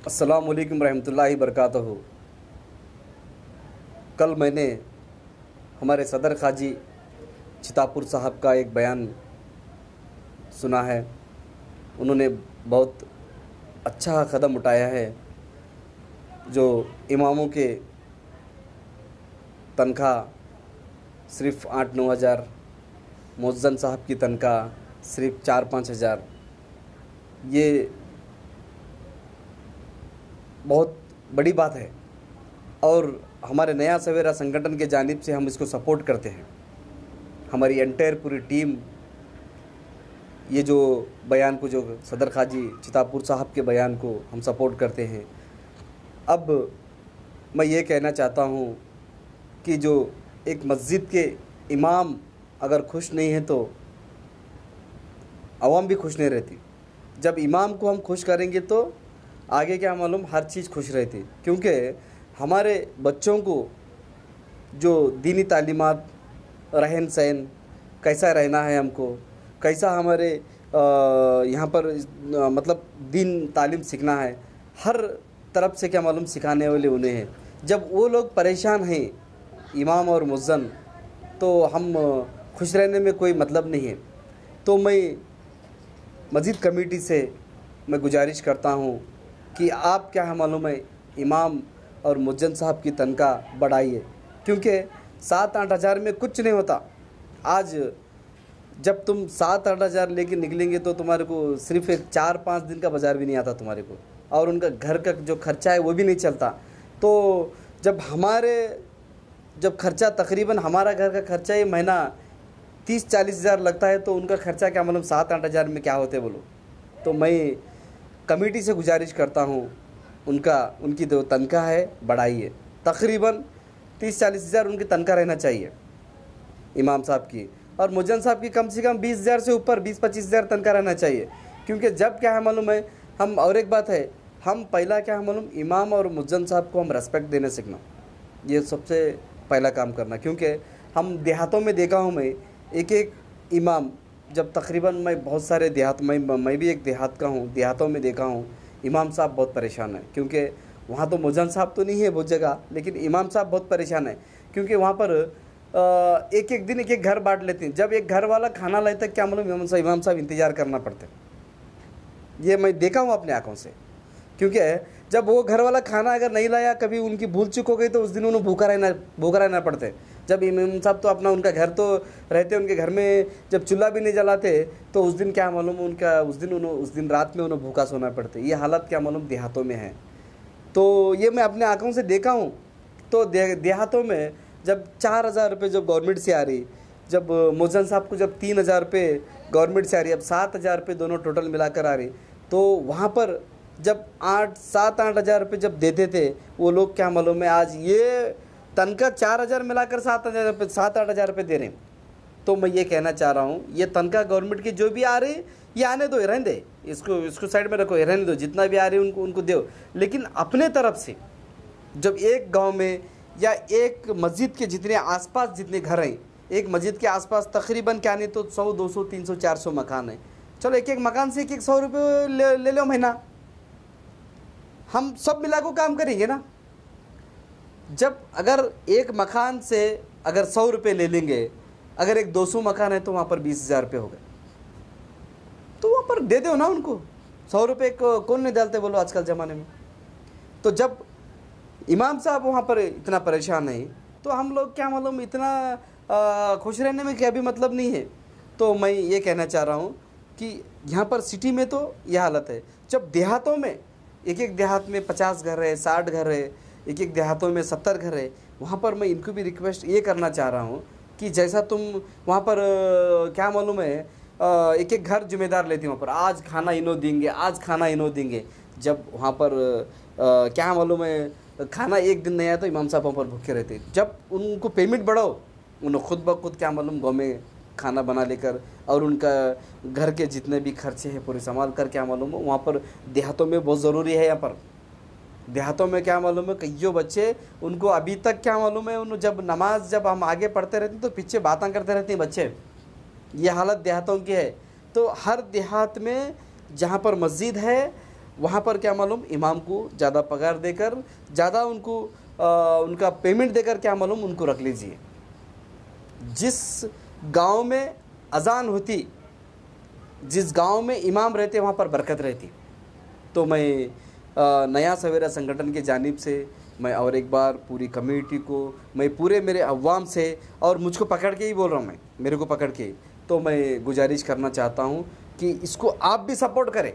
अस्सलाम वालेकुम रहमतुल्लाहि बरकातहू। कल मैंने हमारे सदर खाजी चितापुर साहब का एक बयान सुना है। उन्होंने बहुत अच्छा कदम उठाया है। जो इमामों के तनख्वाह सिर्फ़ 8-9 हज़ार, मुअज्ज़िन साहब की तनख्वाह सिर्फ 4-5 हज़ार, ये बहुत बड़ी बात है और हमारे नया सवेरा संगठन के जानिब से हम इसको सपोर्ट करते हैं। हमारी एंटायर पूरी टीम ये जो बयान को, जो सदर खाजी चितापुर साहब के बयान को हम सपोर्ट करते हैं। अब मैं ये कहना चाहता हूँ कि जो एक मस्जिद के इमाम अगर खुश नहीं है तो आवाम भी खुश नहीं रहती। जब इमाम को हम खुश करेंगे तो आगे क्या मालूम हर चीज़ खुश रहती। क्योंकि हमारे बच्चों को जो दीनी तालीमात, रहन सहन, कैसा रहना है हमको, कैसा हमारे यहाँ पर मतलब दीन तालीम सीखना है, हर तरफ से क्या मालूम सिखाने वाले उन्हें हैं। जब वो लोग परेशान हैं इमाम और मुअज्जिन, तो हम खुश रहने में कोई मतलब नहीं है। तो मैं मस्जिद कमेटी से मैं गुजारिश करता हूँ कि आप क्या है मालूम है, इमाम और मुअज्जिन साहब की तनख्वाह बढ़ाइए। क्योंकि 7-8 हज़ार में कुछ नहीं होता। आज जब तुम 7-8 हज़ार लेके निकलेंगे तो तुम्हारे को सिर्फ एक 4-5 दिन का बाज़ार भी नहीं आता तुम्हारे को, और उनका घर का जो खर्चा है वो भी नहीं चलता। तो जब खर्चा तकरीबन हमारा घर का खर्चा ही महीना 30-40 हज़ार लगता है, तो उनका खर्चा क्या मालूम 7-8 हज़ार में क्या होते बोलो। तो मैं कमेटी से गुजारिश करता हूँ उनकी जो तनख्वाह है बढ़ाइए। तकरीबन 30-40 हज़ार उनकी तनख्वाह रहना चाहिए इमाम साहब की, और मुअज्जिन साहब की कम से कम 20 हज़ार से ऊपर 20-25 हज़ार तनख्वाह रहना चाहिए। क्योंकि जब क्या है मालूम है हम, और एक बात है, हम पहला क्या है मालूम, इमाम और मुअज्जिन साहब को हम रेस्पेक्ट देने सीखना, ये सबसे पहला काम करना। क्योंकि हम देहातों में देखा हूँ मैं, एक इमाम, जब तकरीबन मैं बहुत सारे देहात में, मैं भी एक देहात का हूँ, देहातों में देखा हूँ इमाम साहब बहुत परेशान है। क्योंकि वहाँ तो मुअज्जिन साहब तो नहीं है बहुत जगह, लेकिन इमाम साहब बहुत परेशान है। क्योंकि वहाँ पर एक दिन एक घर बांट लेते हैं। जब एक घर वाला खाना लाता है क्या मालूम इमाम साहब इंतज़ार करना पड़ता है। ये मैं देखा हूँ अपने आँखों से। क्योंकि जब वो घर वाला खाना अगर नहीं लाया, कभी उनकी भूल चूक हो गई, तो उस दिन उन्हें भूखा रहना पड़ता है। जब इमाम साहब तो अपना उनका घर तो रहते, उनके घर में जब चूल्हा भी नहीं जलाते, तो उस दिन क्या मालूम उनका उस दिन रात में उन्हें भूखा सोना पड़ता है। ये हालत क्या मालूम देहातों में है। तो ये मैं अपने आँखों से देखा हूँ। तो देहातों में जब 4,000 रुपये जब गवर्नमेंट से आ रही, जब मुअज्जिन साहब को जब 3,000 रुपये गवर्नमेंट से आ रही, अब 7,000 रुपये दोनों टोटल मिलाकर आ रही, तो वहाँ पर जब 7-8 हज़ार रुपये जब देते थे वो लोग, क्या मालूम है आज ये तनख्वाह 4,000 मिलाकर 7-8 हज़ार रुपये दे रहे हैं। तो मैं ये कहना चाह रहा हूँ, ये तनख्वाह गवर्नमेंट की जो भी आ रही ये आने दो, रहने दे, इसको साइड में रखो, रहने दो, जितना भी आ रही उनको दो। लेकिन अपने तरफ से जब एक गांव में या एक मस्जिद के जितने आसपास जितने घर हैं, एक मस्जिद के आसपास तकरीबन क्या नहीं तो 100, 200, 300, 400 मकान है, चलो एक मकान से एक 100 रुपये ले लो महीना, हम सब मिला को काम करेंगे ना। जब अगर एक मकान से अगर 100 रुपये ले लेंगे, अगर एक 200 मकान है तो वहाँ पर 20,000 रुपये हो गए, तो वहाँ पर दे दो ना उनको। 100 रुपये को कौन नहीं डालते बोलो आजकल ज़माने में। तो जब इमाम साहब वहाँ पर इतना परेशान है, तो हम लोग क्या मालूम इतना खुश रहने में क्या भी मतलब नहीं है। तो मैं ये कहना चाह रहा हूँ कि यहाँ पर सिटी में तो यह हालत है। जब देहातों में एक देहात में 50 घर है, 60 घर है, एक देहातों में 70 घर है, वहाँ पर मैं इनको भी रिक्वेस्ट ये करना चाह रहा हूँ कि जैसा तुम वहाँ पर क्या मालूम है एक घर जिम्मेदार लेती वहाँ पर, आज खाना इनो देंगे, आज खाना इनो देंगे। जब वहाँ पर क्या मालूम है खाना एक दिन नहीं आया तो इमाम साहब वहाँ पर भूखे रहते। जब उनको पेमेंट बढ़ाओ, उन्हें खुद ब खुद क्या मालूम गाँव में खाना बना लेकर, और उनका घर के जितने भी खर्चे हैं पूरे संभाल कर, क्या मालूम है वहाँ पर देहातों में बहुत ज़रूरी है। यहाँ पर देहातों में क्या मालूम है कईयों बच्चे, उनको अभी तक क्या मालूम है, उन जब नमाज जब हम आगे पढ़ते रहते हैं तो पीछे बातें करते रहते हैं बच्चे। ये हालत देहातों की है। तो हर देहात में जहाँ पर मस्जिद है वहाँ पर क्या मालूम इमाम को ज़्यादा पगार देकर, ज़्यादा उनको उनका पेमेंट देकर क्या मालूम उनको रख लीजिए। जिस गांव में अजान होती, जिस गांव में इमाम रहते, वहाँ पर बरकत रहती। तो मैं नया सवेरा संगठन की जानिब से मैं और एक बार पूरी कम्युनिटी को, मैं पूरे मेरे अवाम से, और मुझको पकड़ के ही बोल रहा हूँ, मैं मेरे को पकड़ के, तो मैं गुजारिश करना चाहता हूँ कि इसको आप भी सपोर्ट करें,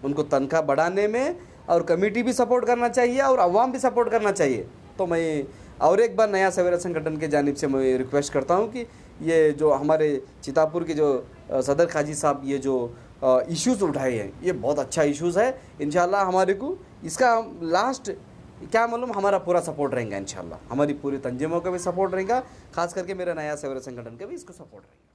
उनको तनख्वाह बढ़ाने में, और कमेटी भी सपोर्ट करना चाहिए और अवाम भी सपोर्ट करना चाहिए। तो मैं और एक बार नया सवेरा संगठन के जानिब से मैं रिक्वेस्ट करता हूँ कि ये जो हमारे चितापुर के जो सदर काजी साहब ये जो इश्यूज़ उठाए हैं, ये बहुत अच्छा इश्यूज़ है। इंशाल्लाह हमारे को इसका लास्ट क्या मालूम हमारा पूरा सपोर्ट रहेगा। इंशाल्लाह हमारी पूरी तंजीमों का भी सपोर्ट रहेगा, खास करके मेरा नया सवेरा संगठन का भी इसको सपोर्ट रहेगा।